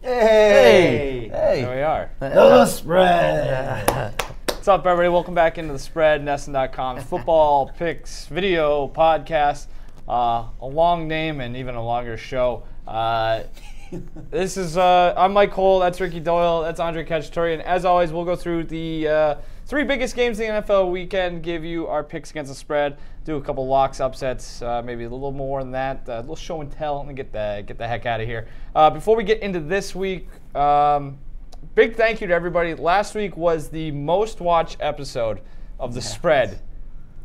Hey! There we are. The spread! What's up, everybody? Welcome back into the spread, Nesson.com. Football picks, video, podcast. A long name and even a longer show. This is, I'm Mike Cole, that's Ricky Doyle, that's Andre Cacciatore, and as always, we'll go through the three biggest games in the NFL weekend, give you our picks against the spread, do a couple locks, upsets, maybe a little more than that, a little show and tell, and get the heck out of here. Before we get into this week, big thank you to everybody. Last week was the most watched episode of the spread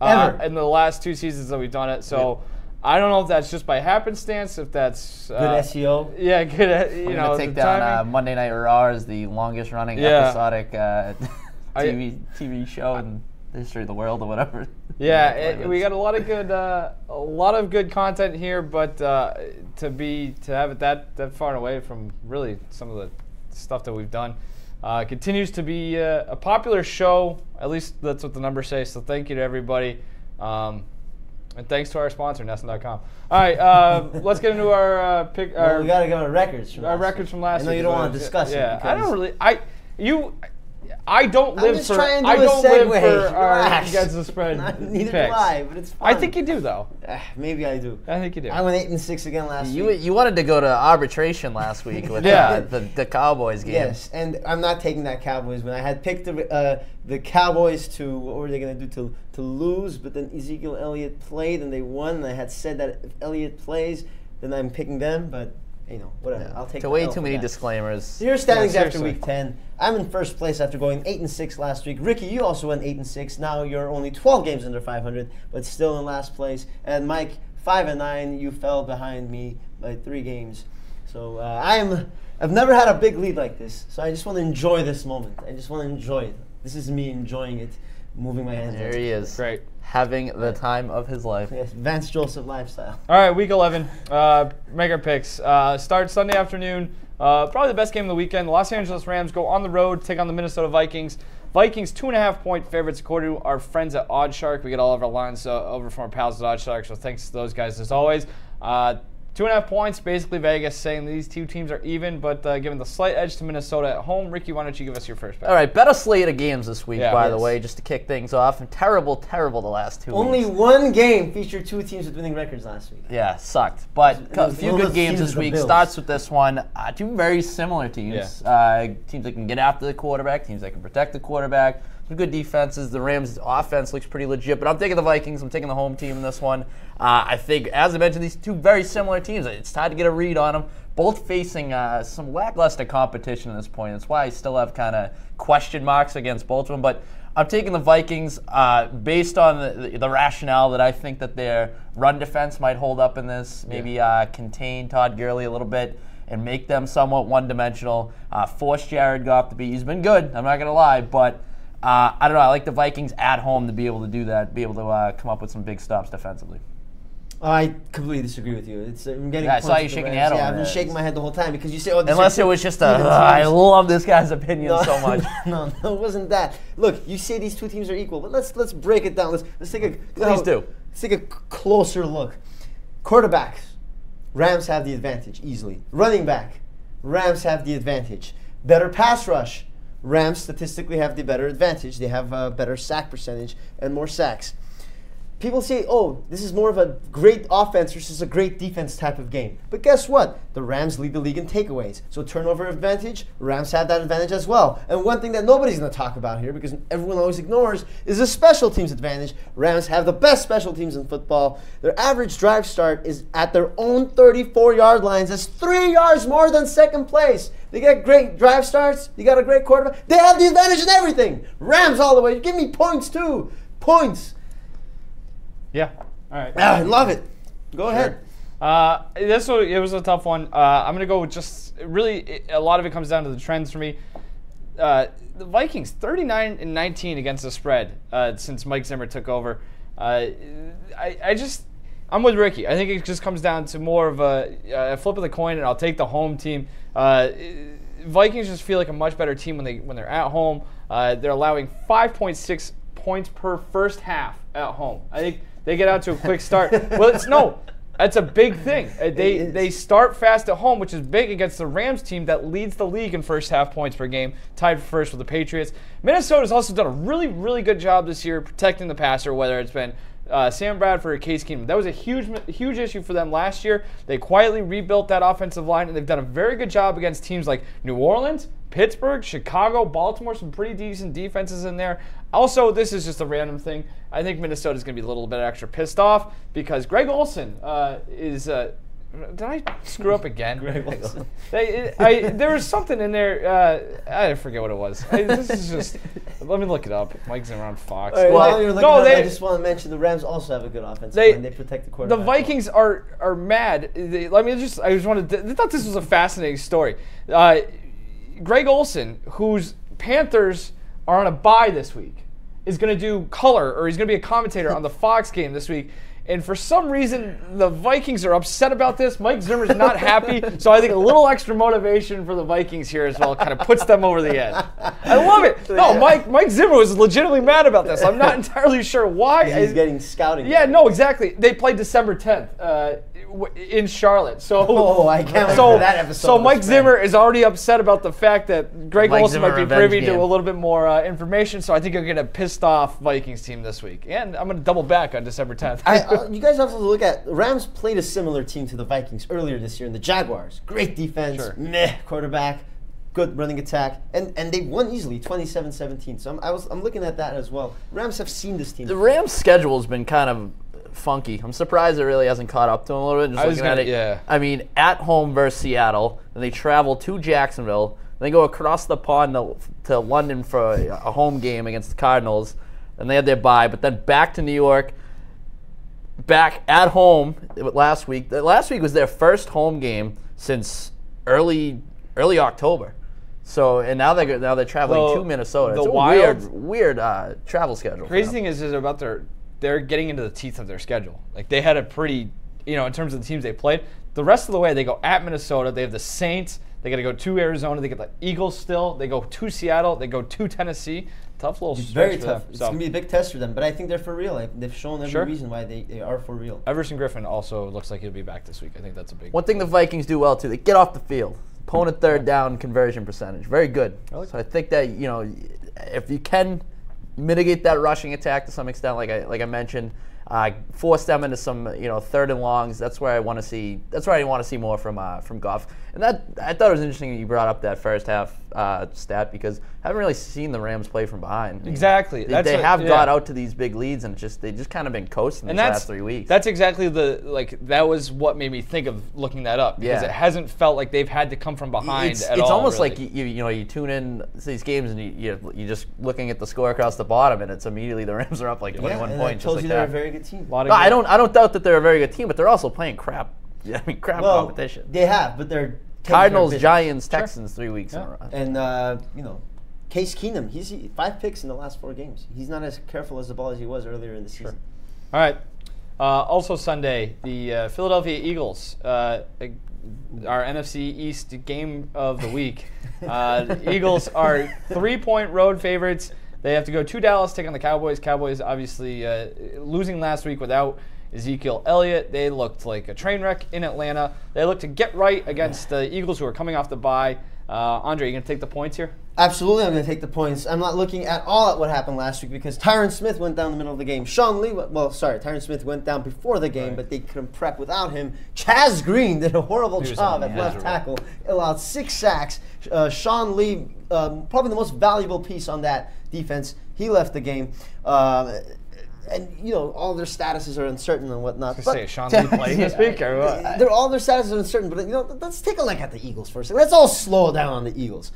in the last two seasons that we've done it, so... I don't know if that's just by happenstance, if that's... good SEO. Yeah, good, We're going to take down Monday Night Raw as the longest running episodic TV show in the history of the world or whatever. Yeah, we got a lot of good content here, but to have it that far away from really some of the stuff that we've done continues to be a popular show. At least that's what the numbers say, so thank you to everybody. And thanks to our sponsor, Nesson.com. All right, let's get into our pick. We got to go to records from last week. From last week. I know you don't want to discuss it. Yeah, I don't really. I don't live just for. trying to I do a don't live segue. for our Relax. against the spread Neither picks. do I, but it's fun. I think you do, though. Maybe I do. I think you do. I went 8-6 again last week. You wanted to go to arbitration last week with the Cowboys game. Yes, and I'm not taking that Cowboys win. I had picked the Cowboys to, what were they going to do, to lose, but then Ezekiel Elliott played and they won, and I had said that if Elliott plays, then I'm picking them, but, you know, whatever. Yeah. I'll take way too many disclaimers. Your standings after seriously. week 10. I'm in first place after going 8-6 last week. Ricky, you also went 8-6. Now you're only 12 games under 500, but still in last place. And Mike, 5-9. You fell behind me by 3 games. So I've never had a big lead like this. So I just want to enjoy this moment. I just want to enjoy it. This is me enjoying it, moving my hands. There he is. Great. Having the time of his life. Yes, Vance Joseph lifestyle. All right, week 11. Make our picks. Start Sunday afternoon. Probably the best game of the weekend. The Los Angeles Rams go on the road, take on the Minnesota Vikings. Vikings 2.5-point favorites according to our friends at OddsShark. We get all of our lines over from our pals at OddsShark, so thanks to those guys as always. 2.5 points, basically Vegas saying these two teams are even, but giving the slight edge to Minnesota at home. Ricky, why don't you give us your first pick? All right, better slate of games this week, by the way, just to kick things off. And terrible the last 2 weeks. Only one game featured 2 teams with winning records last week. Yeah, sucked. But a few good games this week. Bills. Starts with this one. 2 very similar teams. Teams that can get after the quarterback, teams that can protect the quarterback. Some good defenses. The Rams' offense looks pretty legit, but I'm taking the Vikings. I'm taking the home team in this one. I think, as I mentioned, these 2 very similar teams. It's time to get a read on them. Both facing some lackluster competition at this point. That's why I still have kind of question marks against both of them. But I'm taking the Vikings based on the rationale that I think that their run defense might hold up in this. Maybe contain Todd Gurley a little bit and make them somewhat one-dimensional. Force Jared Goff to be. He's been good. I'm not going to lie, but I don't know. I like the Vikings at home to be able to do that, be able to come up with some big stops defensively. I completely disagree with you. I'm getting. Yeah, I saw you shaking your head over I've been that. shaking my head the whole time because you say, "Oh, unless it was just I love this guy's opinion so much." No, it wasn't that. Look, you say these 2 teams are equal, but let's break it down. Let's take a Please do. Let's take a closer look. Quarterbacks, Rams have the advantage easily. Running back, Rams have the advantage. Better pass rush, Rams statistically have the better advantage. They have a better sack percentage and more sacks. People say, oh, this is more of a great offense versus a great defense type of game. But guess what? The Rams lead the league in takeaways. So turnover advantage, Rams have that advantage as well. And one thing that nobody's going to talk about here because everyone always ignores is the special teams advantage. Rams have the best special teams in football. Their average drive start is at their own 34-yard lines. That's 3 yards more than second place. They get great drive starts. You got a great quarterback. They have the advantage in everything. Rams all the way. Give me points too. Points. Yeah. All right. I love it. Go ahead. It was a tough one. I'm going to go with just really a lot of it comes down to the trends for me. The Vikings 39-19 against the spread since Mike Zimmer took over. I'm with Ricky. I think it just comes down to more of a flip of the coin, and I'll take the home team. Vikings just feel like a much better team when they're at home. They're allowing 5.6 points per first half at home. I think they get out to a quick start. Well, That's a big thing. They start fast at home, which is big against the Rams team that leads the league in first half points per game, tied for first with the Patriots. Minnesota's also done a really, really good job this year protecting the passer, whether it's been Sam Bradford or Case Keenum. That was a huge issue for them last year. They quietly rebuilt that offensive line, and they've done a very good job against teams like New Orleans, Pittsburgh, Chicago, Baltimore, some pretty decent defenses in there. Also, this is just a random thing. I think Minnesota's going to be a little bit extra pissed off because Greg Olsen is did I screw up again? Greg Olsen. There was something in there. I forget what it was. This is just. Let me look it up. Mike Zimmer on Fox. Right, while you're looking I just want to mention the Rams also have a good offensive line. They protect the quarterback. The Vikings are mad. I thought this was a fascinating story. Greg Olsen, whose Panthers are on a bye this week, is going to do color, or he's going to be a commentator on the Fox game this week. And for some reason, the Vikings are upset about this. Mike Zimmer's not happy. So I think a little extra motivation for the Vikings here as well kind of puts them over the edge. I love it. No, Mike Zimmer was legitimately mad about this. I'm not entirely sure why. He's getting scouting. Yeah, no, exactly. They played December 10th in Charlotte. So I can't wait for that episode. So Mike Zimmer is already upset about the fact that Greg Olsen might be privy to a little bit more information. So I think you'll get a pissed off Vikings team this week. And I'm going to double back on December 10th. You guys have to look at the Rams played a similar team to the Vikings earlier this year in the Jaguars. Great defense, meh quarterback, good running attack, and they won easily, 27-17. So I'm looking at that as well. Rams have seen this team. The Rams' schedule has been kind of funky. I'm surprised it really hasn't caught up to them a little bit. Just looking at it, yeah. I mean, at home versus Seattle, then they travel to Jacksonville, then they go across the pond to London for a home game against the Cardinals, and they had their bye, but then back to New York. Back at home last week. Last week was their first home game since early October. So and now they're traveling to Minnesota. It's a weird travel schedule. Crazy thing is they're getting into the teeth of their schedule. Like they had a pretty in terms of the teams they played. The rest of the way they go at Minnesota. They have the Saints. They got to go to Arizona. They get the Eagles still. They go to Seattle. They go to Tennessee. Tough little stretch. Very tough. It's going to be a big test for them, but I think they're for real. They've shown every reason why they are for real. Everson Griffin also looks like he'll be back this week. I think that's a big one thing the Vikings do well, too. They get off the field. Opponent third down conversion percentage. Very good. So I think that, if you can mitigate that rushing attack to some extent, like I mentioned, force them into some third and longs. That's where I want to see. That's where I want to see more from Goff. And that I thought it was interesting that you brought up that first half stat because I haven't really seen the Rams play from behind. Exactly. They have got out to these big leads and they just kind of been coasting these last 3 weeks. That's exactly that was what made me think of looking that up because it hasn't felt like they've had to come from behind at all. It's almost really. like you tune in these games and you're just looking at the score across the bottom and it's immediately the Rams are up like 21 points. I told you they're a very good team. No, I don't doubt that they're a very good team, but they're also playing crap. Competition. They have, but they're Cardinals, Giants, Texans 3 weeks in a row. And Case Keenum, he's 5 picks in the last 4 games. He's not as careful as the ball as he was earlier in the season. All right. Also Sunday, the Philadelphia Eagles, our NFC East game of the week. The Eagles are 3-point road favorites. They have to go to Dallas, take on the Cowboys. Cowboys obviously losing last week without Ezekiel Elliott. They looked like a train wreck in Atlanta. They look to get right against the Eagles who are coming off the bye. Andre, you going to take the points here? Absolutely, I'm going to take the points. I'm not looking at all at what happened last week because Tyron Smith went down in the middle of the game. Tyron Smith went down before the game, but they couldn't prep without him. Chaz Green did a horrible job at left tackle, allowed 6 sacks. Sean Lee, probably the most valuable piece on that defense, he left the game. And all their statuses are uncertain and whatnot. Sean Lee playing this week or what? All their statuses are uncertain. But let's take a look at the Eagles for a second. Let's all slow down on the Eagles.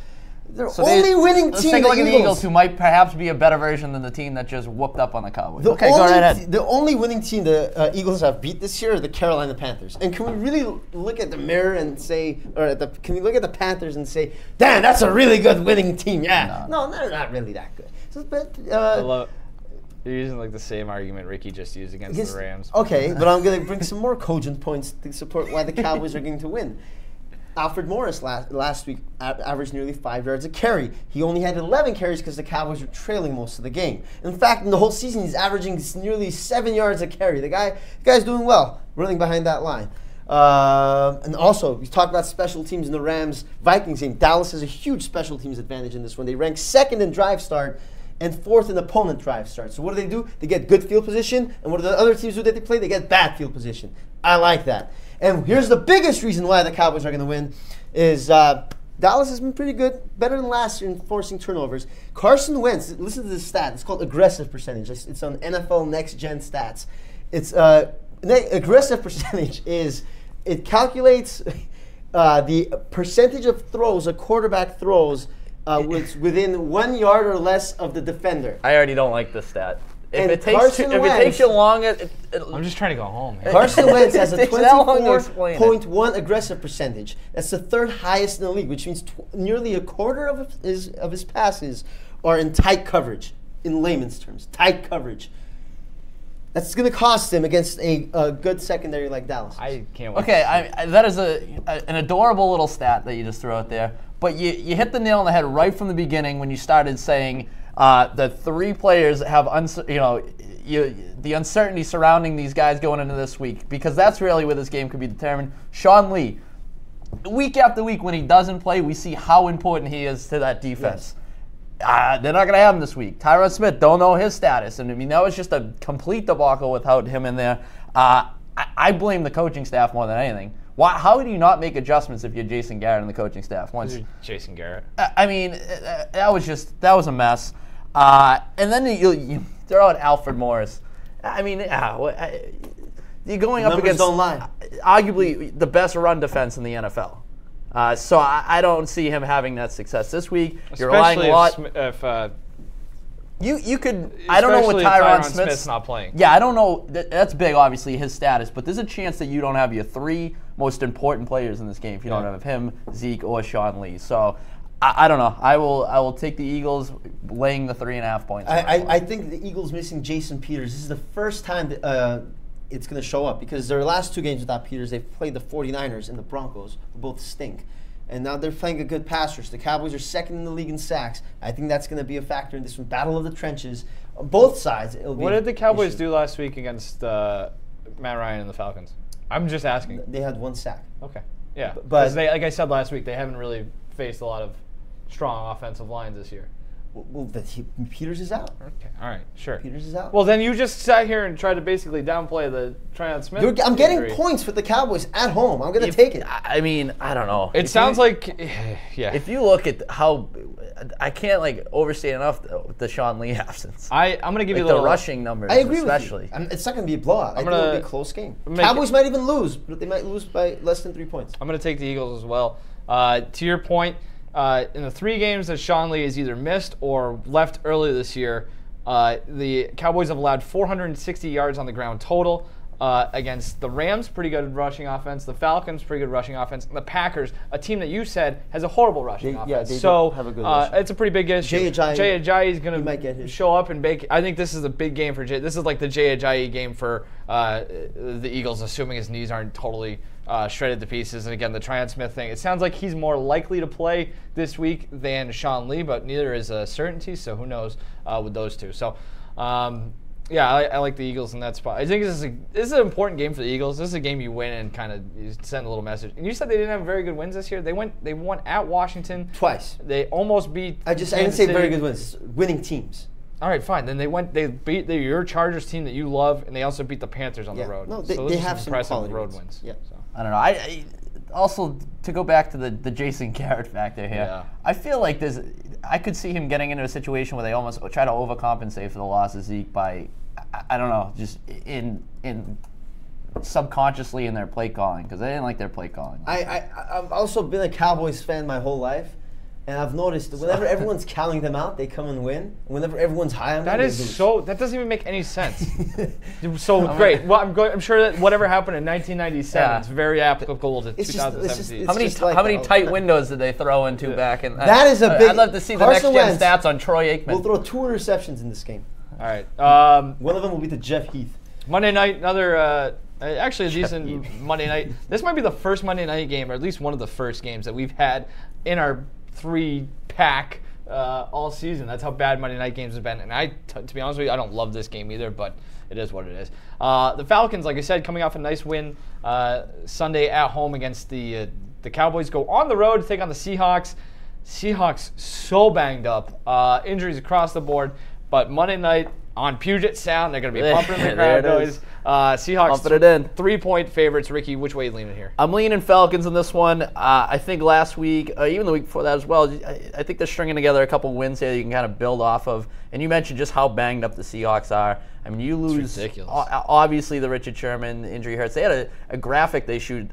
They're only winning team. Let's take a look at the Eagles, who might perhaps be a better version than the team that just whooped up on the Cowboys. Go right ahead. The only winning team the Eagles have beat this year are the Carolina Panthers. And can we really look at the mirror and say, can we look at the Panthers and say, damn, that's a really good winning team? Yeah. No, they're not really that good. I love it. You're using like the same argument Ricky just used against the Rams. Okay, but I'm going to bring some more cogent points to support why the Cowboys are going to win. Alfred Morris last week averaged nearly 5 yards a carry. He only had 11 carries because the Cowboys were trailing most of the game. In fact, in the whole season, he's averaging nearly 7 yards a carry. The guy's doing well, running behind that line. And also, we talked about special teams in the Rams-Vikings game. Dallas has a huge special teams advantage in this one. They rank second in drive start and fourth in opponent drive start. So what do? They get good field position. And what do the other teams do that they play? They get bad field position. I like that. And here's the biggest reason why the Cowboys are going to win is Dallas has been pretty good, better than last year in forcing turnovers. Carson Wentz, listen to this stat. It's called aggressive percentage. It's on NFL Next Gen Stats. It's aggressive percentage it calculates the percentage of throws a quarterback throws within 1 yard or less of the defender. I already don't like this stat. If And it takes you long, I'm just trying to go home. Man. Carson Wentz has a It takes that long to explain it. 24.1 aggressive percentage. That's the third highest in the league, which means nearly a quarter of his passes are in tight coverage, in layman's terms. Tight coverage. That's going to cost him against a good secondary like Dallas. I can't wait. Okay, that is an adorable little stat that you just threw out there. But you hit the nail on the head right from the beginning when you started saying the three players have the uncertainty surrounding these guys going into this week, because that's really where this game could be determined. Sean Lee, week after week when he doesn't play, we see how important he is to that defense. Yes. They're not going to have him this week. Tyron Smith, don't know his status. And I mean, that was just a complete debacle without him in there. I blame the coaching staff more than anything. How do you not make adjustments if you're Jason Garrett and the coaching staff? Jason Garrett. I mean, that was a mess. And then you throw out Alfred Morris. I mean, you're going up against arguably the best run defense in the NFL. So I don't see him having that success this week. You're relying a lot. You could. I don't know what Tyron Smith's not playing. Yeah, I don't know. That's big, obviously, his status. But there's a chance that you don't have your three most important players in this game if you don't have him, Zeke, or Sean Lee. So I don't know. I will take the Eagles laying the 3.5 points. I think the Eagles missing Jason Peters. This is the first time that it's going to show up, because their last two games without Peters, they've played the 49ers and the Broncos, who both stink. And now they're playing a good pass rush. The Cowboys are second in the league in sacks. I think that's going to be a factor in this one. Battle of the trenches. On both sides, it'll be. What did the Cowboys do last week against Matt Ryan and the Falcons? I'm just asking. They had one sack. Okay. Yeah. But they, like I said last week, they haven't really faced a lot of strong offensive lines this year. Well, Peters is out. Okay. All right. Sure. Peters is out. Well, then you just sat here and tried to basically downplay the Tyron Smith. I'm getting points with the Cowboys at home. I'm going to take it. I mean, I don't know. It sounds like, yeah. If you look at how, I can't overstate enough the Sean Lee absence. I'm going to give you a little the rushing numbers. I agree especially. with you. It's not going to be a blowout. I think it'll be a close game. Cowboys might even lose, but they might lose by less than 3 points. I'm going to take the Eagles as well. To your point, in the 3 games that Sean Lee has either missed or left early this year, the Cowboys have allowed 460 yards on the ground total against the Rams, pretty good rushing offense, the Falcons, pretty good rushing offense, and the Packers, a team that you said has a horrible rushing offense. Yeah, they so have a good rushing. it's a pretty big issue. Jay Ajayi is going to show up and bake. I think this is a big game for Jay. This is like the Jay Ajayi game for the Eagles, assuming his knees aren't totally shredded to pieces. And again, the Tyron Smith thing. It sounds like he's more likely to play this week than Sean Lee, but neither is a certainty. So who knows with those two? So yeah, I like the Eagles in that spot. I think this is an important game for the Eagles. This is a game you win and kind of you send a little message. And you said they didn't have very good wins this year. They won at Washington twice. They almost beat. I didn't say very good wins. Winning teams. All right, fine. Then they beat your Chargers team that you love, and they also beat the Panthers on the road. No, so they have some some impressive quality road wins. Yeah. So. I don't know. I also, to go back to the Jason Garrett factor here, I feel like I could see him getting into a situation where they almost try to overcompensate for the loss of Zeke by, I don't know, just in subconsciously in their play calling, because they didn't like their play calling. I've also been a Cowboys fan my whole life. And I've noticed that whenever everyone's counting them out, they come and win. Whenever everyone's high on them, they lose. That doesn't even make any sense. So great. Well, I'm sure that whatever happened in 1997 is very applicable to 2017. How many tight windows did they throw into back in? That is a big. I'd love to see the next gen stats on Troy Aikman. We'll throw 2 interceptions in this game. All right. One of them will be to Jeff Heath. Monday night, another Actually, a decent Monday night. This might be the first Monday night game, or at least one of the first games that we've had in our 3-pack all season. That's how bad Monday night games have been. And to be honest with you, I don't love this game either, but it is what it is. The Falcons, like I said, coming off a nice win Sunday at home against the Cowboys, go on the road to take on the Seahawks. Seahawks so banged up, injuries across the board. But Monday night on Puget Sound, they're going to be pumping the crowd noise. Seahawks, pumping it in. 3-point favorites. Ricky, which way are you leaning here? I'm leaning Falcons in this one. I think last week, even the week before that as well, I think they're stringing together a couple wins here that you can kind of build off of. And you mentioned just how banged up the Seahawks are. I mean, you lose. It's ridiculous. Obviously, the Richard Sherman injury hurts. They had a graphic they showed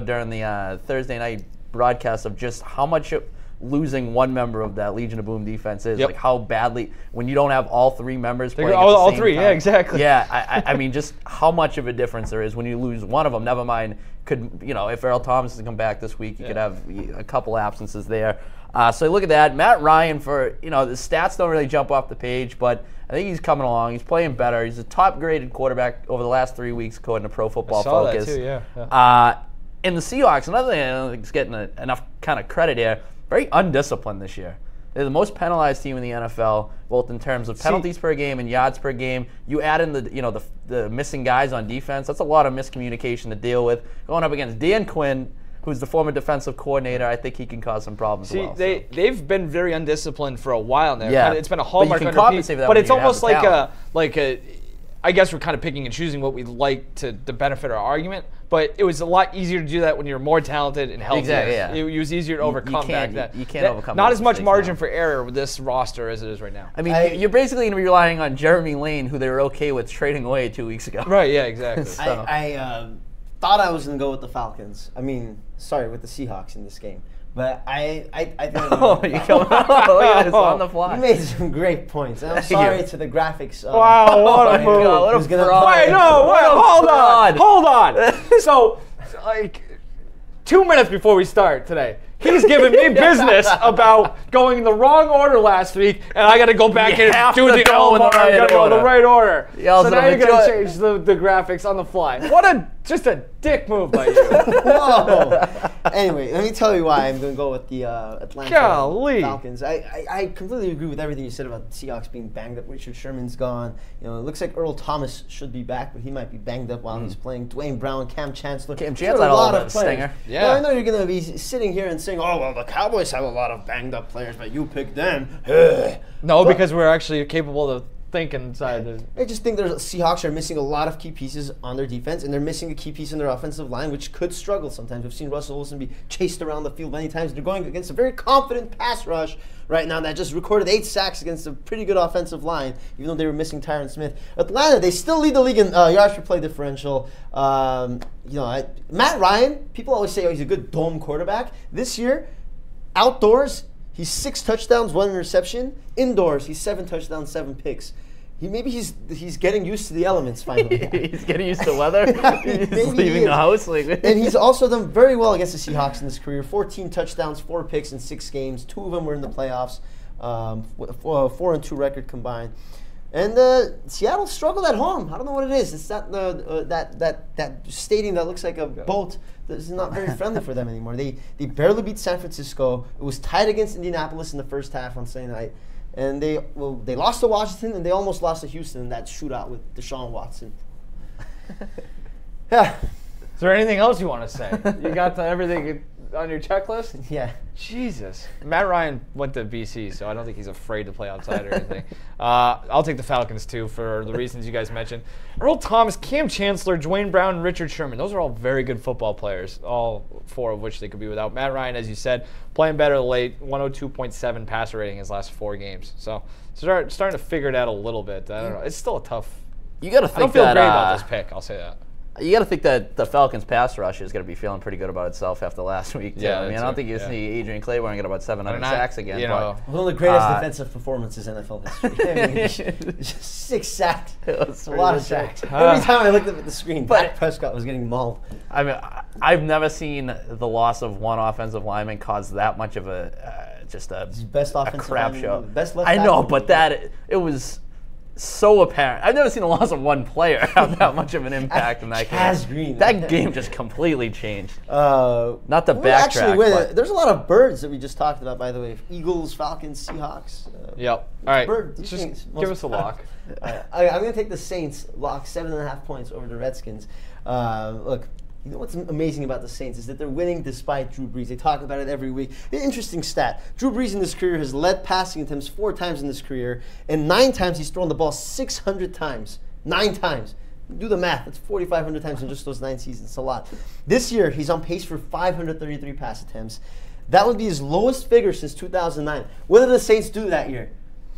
during the Thursday night broadcast of just how much losing one member of that Legion of Boom defense is. Like how badly, when you don't have all 3 members playing at the all same 3, time. yeah, exactly. Yeah, I mean, just how much of a difference there is when you lose one of them. Never mind, if Earl Thomas has come back this week, you could have a couple absences there. So look at that. Matt Ryan, the stats don't really jump off the page, but I think he's coming along. He's playing better. He's a top-graded quarterback over the last 3 weeks, according to Pro Football Focus. That too, yeah. And the Seahawks, another thing I don't think is getting enough kind of credit here, very undisciplined this year. They're the most penalized team in the NFL, both in terms of penalties per game and yards per game. You add in the missing guys on defense. That's a lot of miscommunication to deal with. Going up against Dan Quinn, who's the former defensive coordinator, I think he can cause some problems. They've been very undisciplined for a while now. Yeah. It's been a hallmark under Pete, but it's almost like a I guess we're kind of picking and choosing what we like to benefit our argument, but it was a lot easier to do that when you're more talented and healthy. Exactly, yeah. It was easier to overcome back then. You can't overcome not as much margin now for error with this roster as it is right now. I mean, you're basically going to be relying on Jeremy Lane, who they were okay with trading away 2 weeks ago. Right, yeah, exactly. I thought I was going to go with the Falcons. With the Seahawks in this game. But I think look at this on the fly. You made some great points. And I'm sorry to the graphics. Wow, what a move. What a fraud. Wait, hold on. So, 2 minutes before we start today, he's giving me business about going in the wrong order last week, and I got to go back and do the right order. So now you're going to change the graphics on the fly. Just a dick move by you. Whoa. Anyway, let me tell you why I'm going to go with the Atlanta Falcons. I completely agree with everything you said about the Seahawks being banged up. Richard Sherman's gone. It looks like Earl Thomas should be back, but he might be banged up while he's playing. Dwayne Brown, Cam Chancellor. Cam Chancellor had a lot of stinger. Yeah. Now, I know you're going to be sitting here and saying, oh, well, the Cowboys have a lot of banged up players, but you picked them. Because we're actually capable of thinking inside. I just think the Seahawks are missing a lot of key pieces on their defense, and they're missing a key piece in their offensive line, which could struggle sometimes. We've seen Russell Wilson be chased around the field many times. They're going against a very confident pass rush right now that just recorded 8 sacks against a pretty good offensive line, even though they were missing Tyron Smith. Atlanta, they still lead the league in yards per play differential. Matt Ryan, people always say, he's a good dome quarterback. This year, outdoors, he's 6 touchdowns, 1 interception. Indoors, he's 7 touchdowns, 7 picks. He's getting used to the elements finally. He's getting used to weather. He's leaving the house. And he's also done very well against the Seahawks in his career. 14 touchdowns, 4 picks in 6 games. 2 of them were in the playoffs. 4-2 record combined. And Seattle struggled at home. I don't know what it is. It's not that stadium that looks like a boat. This is not very friendly for them anymore. They barely beat San Francisco. It was tied against Indianapolis in the first half on Sunday night. And they lost to Washington, and they almost lost to Houston in that shootout with Deshaun Watson. Yeah. Is there anything else you want to say? You got everything on your checklist? Yeah. Jesus. Matt Ryan went to BC, so I don't think he's afraid to play outside or anything. I'll take the Falcons, too, for the reasons you guys mentioned. Earl Thomas, Cam Chancellor, Dwayne Brown, and Richard Sherman. Those are all very good football players, all 4 of which they could be without. Matt Ryan, as you said, playing better late, 102.7 passer rating his last 4 games. So starting to figure it out a little bit. I don't know. It's still a tough. You got to think I don't feel great about this pick, I'll say that. You got to think that the Falcons' pass rush is going to be feeling pretty good about itself after last week, too. Yeah, I mean, I don't think you see Adrian Claiborne get about 700 sacks again. One of the greatest defensive performances in NFL history. Just 6 sacks. It's a lot of sacks. Every time I looked up at the screen, Dak Prescott was getting mauled. I mean, I've never seen the loss of one offensive lineman cause that much of a best offensive crap show. Best left I know, tackle. but it was so apparent. I've never seen the loss of one player have that much of an impact in that Chaz game. Green. That game just completely changed. Not the backtrack. There's a lot of birds that we just talked about, by the way. Eagles, Falcons, Seahawks. Yep. All right. Just give us a lock. I'm going to take the Saints, lock 7.5 points over the Redskins. Look, you know what's amazing about the Saints is that they're winning despite Drew Brees. They talk about it every week. An interesting stat. Drew Brees in his career has led passing attempts 4 times in his career, and 9 times he's thrown the ball 600 times. 9 times. Do the math. That's 4,500 times in just those 9 seasons. It's a lot. This year, he's on pace for 533 pass attempts. That would be his lowest figure since 2009. What did the Saints do that year?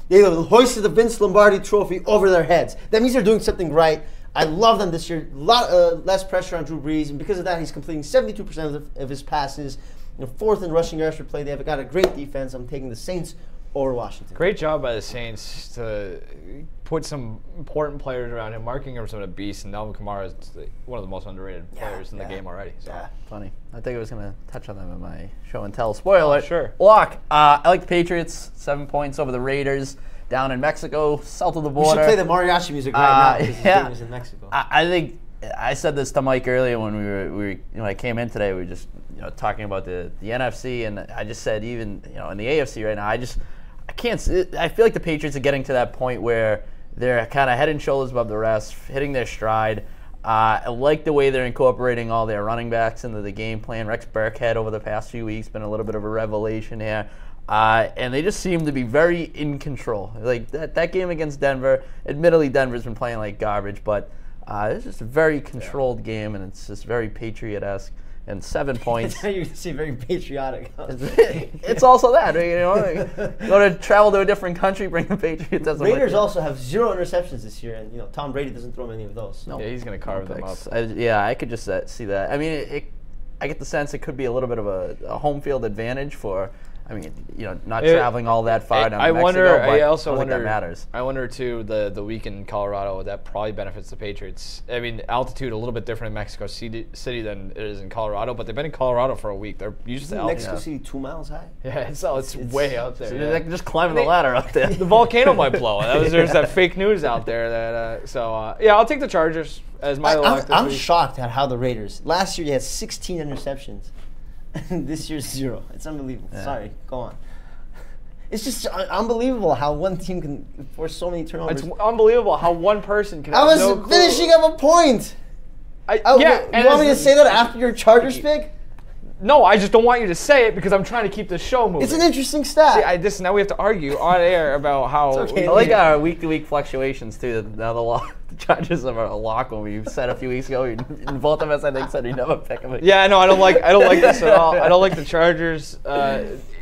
They hoisted the Vince Lombardi trophy over their heads. That means they're doing something right. I love them this year. A lot less pressure on Drew Brees, and because of that, he's completing 72% of his passes. 4th in rushing yards per play. They've got a great defense. I'm taking the Saints over Washington. Great job by the Saints to put some important players around him. Mark Ingram's been a beast, and Alvin Kamara is one of the most underrated players in the game already. So. Yeah, funny. I think I was going to touch on them in my show and tell. Spoiler. Sure. Lock. I like the Patriots. 7 points over the Raiders. Down in Mexico, south of the border. We should play the mariachi music right now because the game is in Mexico. I think I said this to Mike earlier when when I came in today. We were just talking about the NFC, and I just said even in the AFC right now, I can't. I feel like the Patriots are getting to that point where they're kind of head and shoulders above the rest, hitting their stride. I like the way they're incorporating all their running backs into the game plan. Rex Burkhead over the past few weeks been a little bit of a revelation here. And they just seem to be very in control. Like that game against Denver, admittedly Denver's been playing like garbage, but it's just a very controlled game, and it's just very Patriot-esque. And 7 points. You can see very patriotic. It's also that, go to travel to a different country, bring the Patriots. Raiders also have 0 interceptions this year, and Tom Brady doesn't throw many of those. Yeah, he's going to carve them up. I could just see that. I mean, I get the sense it could be a little bit of a home field advantage for. I mean, not traveling all that far down to Mexico, but I also wonder that matters. I wonder, too, the week in Colorado, that probably benefits the Patriots. I mean, altitude a little bit different in Mexico City than it is in Colorado, but they've been in Colorado for a week. They're used to altitude. Mexico City 2 miles high? Yeah, it's way out there. So they can just climb the ladder up there. The volcano might blow. There's that fake news out there. I'll take the Chargers as my lock this I'm week. shocked at how the Raiders, last year they had 16 interceptions. This year's 0. It's unbelievable. Yeah. Sorry, go on. It's just unbelievable how one team can force so many turnovers. It's unbelievable how one person can. I was finishing up a point. You want me to say that after your Chargers pick? No, I just don't want you to say it because I'm trying to keep the show moving. It's an interesting stat. See, now we have to argue on air about how. Okay, I like our week-to-week fluctuations too. Now the Chargers are a lock. When we said a few weeks ago, and both of us I think said we never pick them. Yeah, no, I don't like this at all. I don't like the Chargers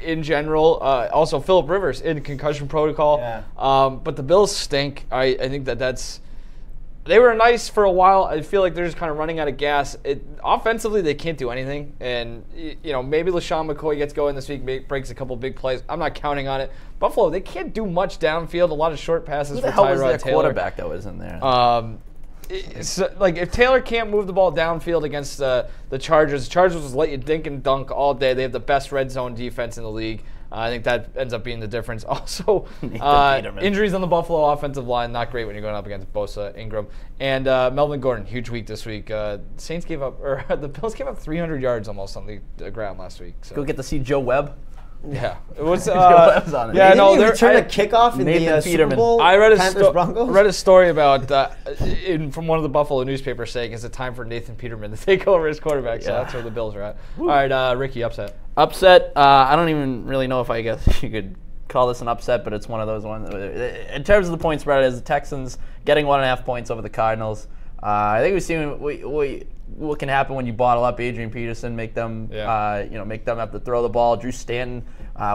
in general. Also, Phillip Rivers in concussion protocol. Yeah. But the Bills stink. I think that's. They were nice for a while. I feel like they're just kind of running out of gas. Offensively, they can't do anything. And, maybe LaShawn McCoy gets going this week, breaks a couple big plays. I'm not counting on it. Buffalo, they can't do much downfield. A lot of short passes for Tyrod Taylor. Who the hell was their quarterback that was in there? If Taylor can't move the ball downfield against the Chargers will just let you dink and dunk all day. They have the best red zone defense in the league. I think that ends up being the difference. Also, injuries on the Buffalo offensive line, not great when you're going up against Bosa, Ingram, and Melvin Gordon. Huge week this week. The Bills gave up 300 yards almost on the ground last week. So. Go get to see Joe Webb. Yeah, it was. Joe Webb's on it. Yeah, they're trying to kick off in the Super Bowl. I read a story about from one of the Buffalo newspapers saying it's a time for Nathan Peterman to take over as quarterback. So that's where the Bills are at. All right, Ricky, upset. Upset. I don't even really know if I guess you could call this an upset, but it's one of those ones. In terms of the point spread, is the Texans getting 1.5 points over the Cardinals. I think we've seen what can happen when you bottle up Adrian Peterson, make them make them have to throw the ball. Drew Stanton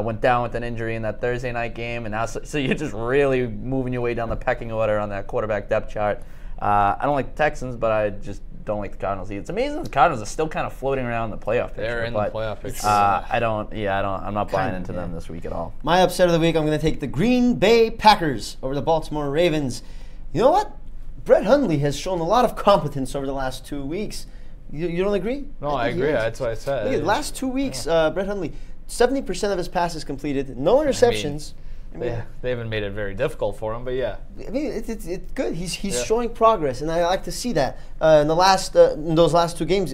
went down with an injury in that Thursday night game, and now so you're just really moving your way down the pecking order on that quarterback depth chart. I don't like the Texans, but I just don't like the Cardinals either. It's amazing the Cardinals are still kind of floating around the playoff picture. They're in the playoff picture. I'm not buying into them this week at all. My upset of the week, I'm going to take the Green Bay Packers over the Baltimore Ravens. You know what? Brett Hundley has shown a lot of competence over the last 2 weeks. You don't agree? No, I agree. That's what I said. Look at the last 2 weeks, Brett Hundley, 70% of his passes completed, no interceptions. They haven't made it very difficult for him, but yeah. I mean, it's good. He's showing progress, and I like to see that. In those last 2 games,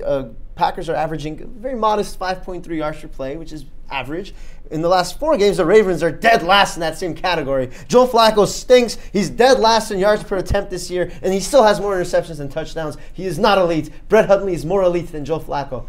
Packers are averaging a very modest 5.3 yards per play, which is average. In the last 4 games, the Ravens are dead last in that same category. Joe Flacco stinks. He's dead last in yards per attempt this year, and he still has more interceptions than touchdowns. He is not elite. Brett Hundley is more elite than Joe Flacco.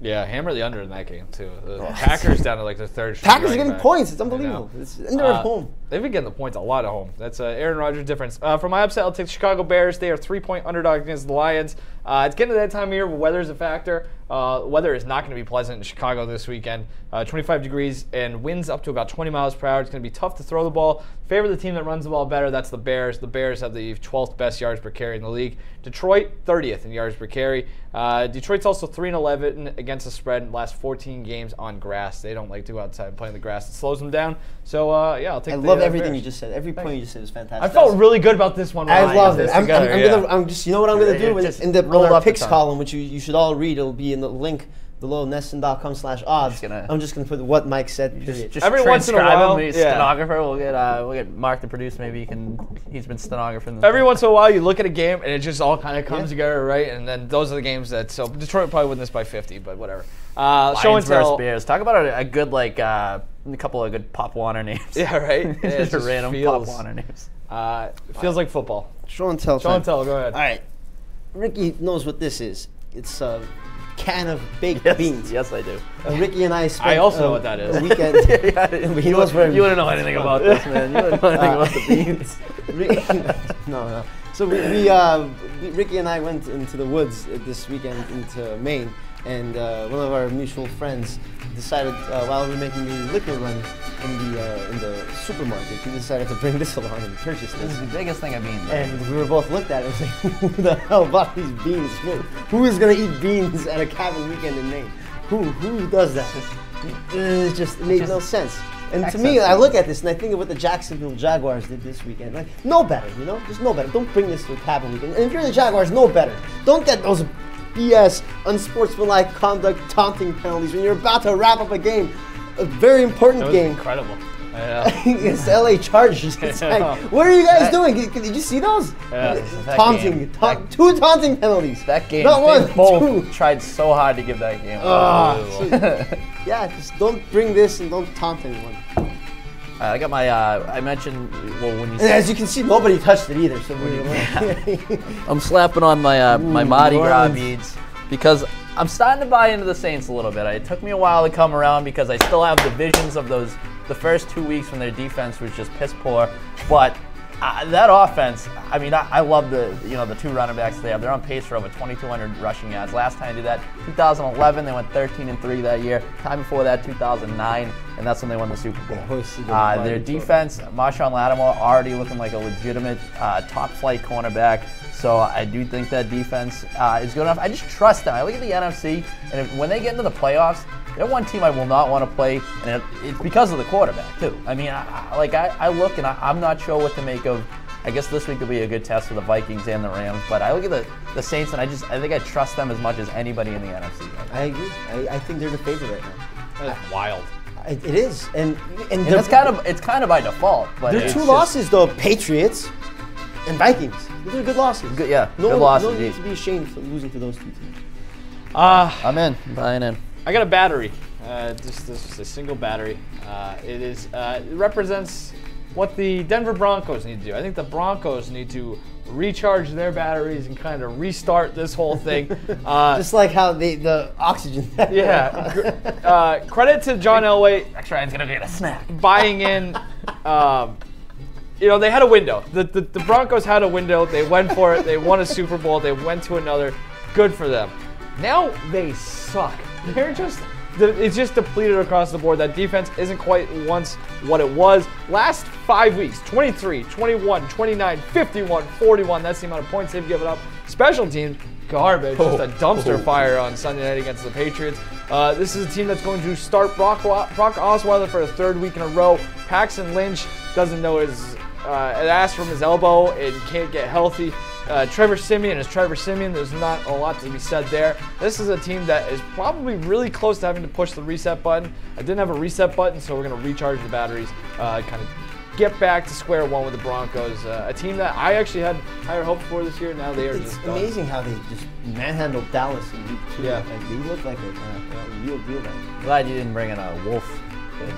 Yeah, hammer the under in that game too. The Packers down to like the third. Packers are getting points. It's unbelievable. And they're at home. They've been getting the points a lot at home. That's Aaron Rodgers difference. For my upset, I'll take the Chicago Bears. They are 3-point underdogs against the Lions. It's getting to that time of year where weather is a factor. Weather is not going to be pleasant in Chicago this weekend. 25 degrees and winds up to about 20 miles per hour. It's going to be tough to throw the ball. Favor the team that runs the ball better. That's the Bears. The Bears have the 12th best yards per carry in the league. Detroit, 30th in yards per carry. Detroit's also 3-11 against the spread in the last 14 games on grass. They don't like to go outside and play in the grass. It slows them down. So, I'll take the I love everything you just said. Every point you just said was fantastic. I felt really good about this one. I love it. I'm just, you know what I'm going to do? On our picks column, which you should all read, it'll be in the link below nesson.com/odds. I'm just going to put what Mike said. Just every once in a while, stenographer. We'll get Mark to produce. Maybe he's been stenographing. Every once in a while, you look at a game and it just all kind of comes together, right? And then those are the games that. So Detroit probably win this by 50, but whatever. Show and tell. Bears. Talk about a good a couple of good Pop Warner names. Yeah, right. Just random Pop Warner names. It feels like football. Show and tell. Show and tell. Go ahead. All right. Ricky knows what this is. It's a can of baked beans. Yes, I do. Ricky and I spent I also know what that is. A weekend. He knows where you wouldn't know anything about this, man. You wouldn't know anything about the beans. No. So Ricky and I went into the woods this weekend into Maine, and one of our mutual friends decided while we were making the liquor run in the supermarket, he decided to bring this along and purchase this. This is the biggest thing I've eaten. And we were both looked at it and was like, who the hell bought these beans? Who is going to eat beans at a cabin weekend in Maine? Who does that? It made no sense. And to me, I look at this and I think of what the Jacksonville Jaguars did this weekend. Like, know better, just know better. Don't bring this to a cabin weekend. And if you're the Jaguars, know better. Don't get those BS, unsportsmanlike conduct, taunting penalties when you're about to wrap up a game, a very important game. Incredible. It's the LA Chargers. It's like, what are you guys doing? Did you see those? Taunting. 2 taunting penalties. That game. Not one. Both tried so hard to give that game. Just don't bring this and don't taunt anyone. I got my. I mentioned when you. And as you can see, nobody touched it either. So I'm slapping on my my Mardi Gras beads because I'm starting to buy into the Saints a little bit. It took me a while to come around because I still have the visions of the first 2 weeks when their defense was just piss poor, but. That offense, I mean, I love the 2 running backs they have. They're on pace for over 2,200 rushing yards. Last time they did that, 2011, they went 13-3 that year. Time before that, 2009, and that's when they won the Super Bowl. Their defense, Marshawn Lattimore, already looking like a legitimate top-flight cornerback. So I do think that defense is good enough. I just trust them. I look at the NFC, and when they get into the playoffs, they're one team I will not want to play, and it's because of the quarterback, too. I mean, I look, and I'm not sure what to make of. I guess this week will be a good test for the Vikings and the Rams, but I look at the Saints, and I think I trust them as much as anybody in the NFC. I agree. I think they're the favorite right now. That's wild. It is, and it's kind of by default. But there are 2 losses though: Patriots and Vikings. Those are good losses. Good losses. No need to be ashamed for losing to those 2 teams. I'm in. Buying in. I got a battery. This is a single battery. It represents what the Denver Broncos need to do. I think the Broncos need to recharge their batteries and kind of restart this whole thing. Just like how the oxygen. Yeah. Credit to John Elway. Next Ryan's gonna get a snack. Buying in. They had a window. The Broncos had a window. They went for it. They won a Super Bowl. They went to another. Good for them. Now they suck. It's just depleted across the board. That defense isn't quite once what it was. Last 5 weeks, 23, 21, 29, 51, 41. That's the amount of points they've given up. Special teams, garbage. Just a dumpster fire on Sunday night against the Patriots. This is a team that's going to start Brock Osweiler for the 3rd week in a row. Paxton Lynch doesn't know his ass from his elbow and can't get healthy. Trevor Siemian is Trevor Siemian. There's not a lot to be said there. This is a team that is probably really close to having to push the reset button. I didn't have a reset button, so we're going to recharge the batteries, kind of get back to square one with the Broncos. A team that I actually had higher hopes for this year. Now they are It's just done. amazing how they just manhandled Dallas in week 2. Yeah. Like, they look like a real deal now. Glad you didn't bring in a Wolf,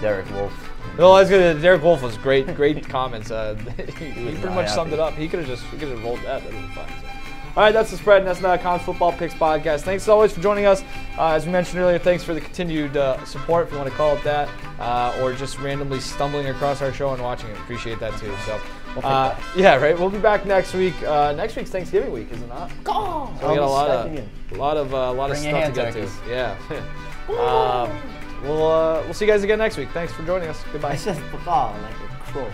Derek Wolf. No, I was gonna. Derek Wolf was great comments. He pretty not much summed happy. it up. He could have rolled that. That would have been fine. So. All right, that's the spread. And that's NESN.com Football Picks podcast. Thanks as always for joining us. As we mentioned earlier, thanks for the continued support, if you want to call it that, or just randomly stumbling across our show and watching it. Appreciate that too. So, yeah, right. We'll be back next week. Next week's Thanksgiving week, is it not? So we got a lot of Bring your stuff to hand get to. turkeys. Yeah. We'll see you guys again next week. Thanks for joining us. Goodbye. I said like a crow.